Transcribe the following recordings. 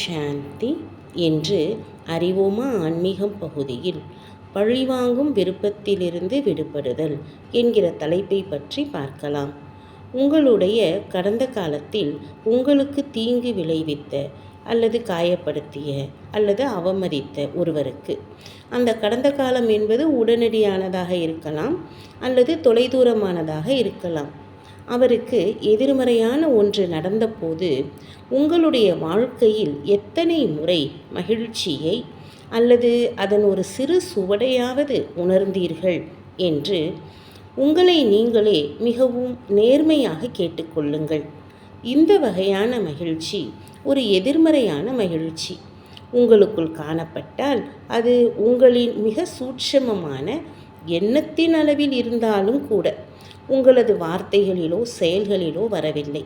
சாந்தி என்று அறிவோமா ஆன்மீகம் பகுதியில் பழிவாங்கும் விருப்பத்திலிருந்து விடுபடுதல் என்கிற தலைப்பை பற்றி பார்க்கலாம். உங்களுடைய கடந்த காலத்தில் உங்களுக்கு தீங்கு விளைவித்த அல்லது காயப்படுத்திய அல்லது அவமதித்த ஒருவருக்கு அந்த கடந்த காலம் என்பது உடனடியானதாக இருக்கலாம் அல்லது தொலைதூரமானதாக இருக்கலாம். அவருக்கு எதிர்மறையான ஒன்று நடந்தபோது உங்களுடைய வாழ்க்கையில் எத்தனை முறை மகிழ்ச்சியை அல்லது அதன் ஒரு சிறு சுவடையாவது உணர்ந்தீர்கள் என்று உங்களை நீங்களே மிகவும் நேர்மையாக கேட்டுக்கொள்ளுங்கள். இந்த வகையான மகிழ்ச்சி ஒரு எதிர்மறையான மகிழ்ச்சி உங்களுக்குள் காணப்பட்டால் அது உங்களின் மிக சூட்சமமான எண்ணத்தின் அளவில் இருந்தாலும் கூட உங்களது வார்த்தைகளிலோ செயல்களிலோ வரவில்லை.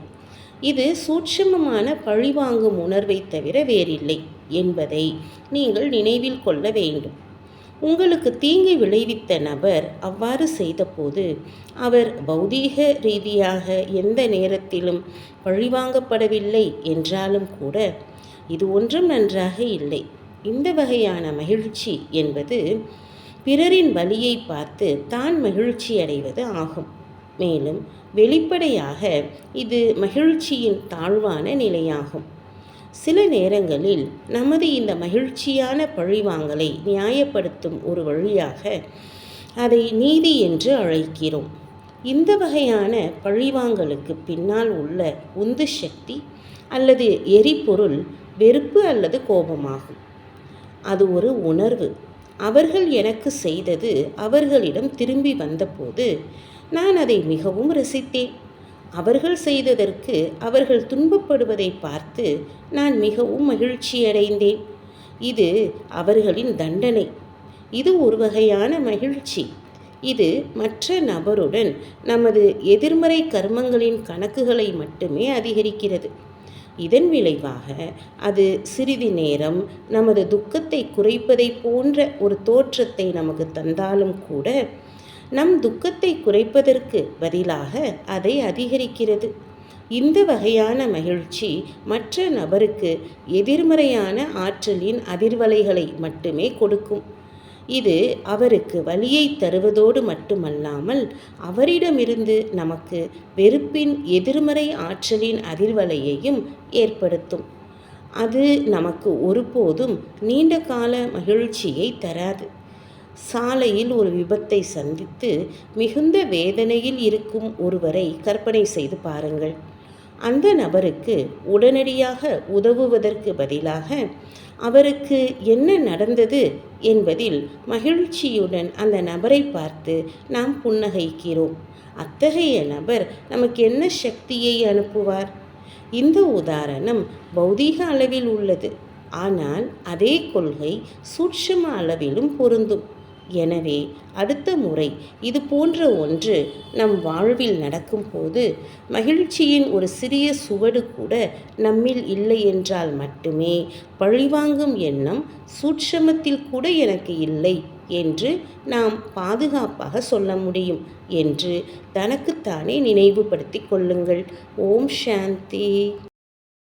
இது சூட்சமமான பழிவாங்கும் உணர்வை தவிர வேறில்லை என்பதை நீங்கள் நினைவில் கொள்ள வேண்டும். உங்களுக்கு தீங்கு விளைவித்த நபர் அவ்வாறு செய்தபோது அவர் பௌதீக ரீதியாக எந்த நேரத்திலும் பழிவாங்கப்படவில்லை என்றாலும் கூட இது ஒன்றும் நன்றாக இல்லை. இந்த வகையான மகிழ்ச்சி என்பது பிறரின் வலியை பார்த்து தான் மகிழ்ச்சி அடைவது ஆகும். மேலும் வெளிப்படையாக இது மகிழ்ச்சியின் தாழ்வான நிலையாகும். சில நேரங்களில் நமது இந்த மகிழ்ச்சியான பழிவாங்கலை நியாயப்படுத்தும் ஒரு வழியாக அதை நீதி என்று அழைக்கிறோம். இந்த வகையான பழிவாங்கலுக்கு பின்னால் உள்ள உந்து சக்தி அல்லது எரிபொருள் வெறுப்பு அல்லது கோபமாகும். அது ஒரு உணர்வு. அவர்கள் எனக்கு செய்தது அவர்களிடம் திரும்பி வந்தபோது நான் அதை மிகவும் ரசித்தேன். அவர்கள் செய்ததற்கு அவர்கள் துன்பப்படுவதை பார்த்து நான் மிகவும் மகிழ்ச்சியடைந்தேன். இது அவர்களின் தண்டனை. இது ஒரு வகையான மகிழ்ச்சி. இது மற்ற நபருடன் நமது எதிர்மறை கர்மங்களின் கணக்குகளை மட்டுமே அதிகரிக்கிறது. இதன் விளைவாக அது சிறிது நேரம் நமது துக்கத்தை குறைப்பதை போன்ற ஒரு தோற்றத்தை நமக்கு தந்தாலும் கூட நம் துக்கத்தை குறைப்பதற்கு பதிலாக அதை அதிகரிக்கிறது. இந்த வகையான மகிழ்ச்சி மற்ற நபருக்கு எதிர்மறையான ஆற்றலின் அதிர்வலைகளை மட்டுமே கொடுக்கும். இது அவருக்கு வலியை தருவதோடு மட்டுமல்லாமல் அவரிடமிருந்து நமக்கு வெறுப்பின் எதிர்மறை ஆற்றலின் அதிர்வலையையும் ஏற்படுத்தும். அது நமக்கு ஒருபோதும் நீண்ட கால மகிழ்ச்சியை தராது. சாலையில் ஒரு விபத்தை சந்தித்து மிகுந்த வேதனையில் இருக்கும் ஒருவரை கற்பனை செய்து பாருங்கள். அந்த நபருக்கு உடனடியாக உதவுவதற்கு பதிலாக அவருக்கு என்ன நடந்தது என்பதில் மகிழ்ச்சியுடன் அந்த நபரை பார்த்து நாம் புன்னகைக்கிறோம். அத்தகைய நபர் நமக்கு என்ன சக்தியை அனுப்புவார்? இந்த உதாரணம் பௌதீக அளவில் உள்ளது. ஆனால் அதே கொள்கை சூட்சும அளவிலும் பொருந்தும். எனவே அடுத்த முறை இது போன்ற ஒன்று நம் வாழ்வில் நடக்கும்போது மகிழ்ச்சியின் ஒரு சிறிய சுவடு கூட நம்மில் இல்லை என்றால் மட்டுமே பழிவாங்கும் எண்ணம் சூட்சமத்தில் கூட எனக்கு இல்லை என்று நாம் பாதுகாப்பாக சொல்ல முடியும் என்று தனக்குத்தானே நினைவுபடுத்திக் கொள்ளுங்கள். ஓம் சாந்தி.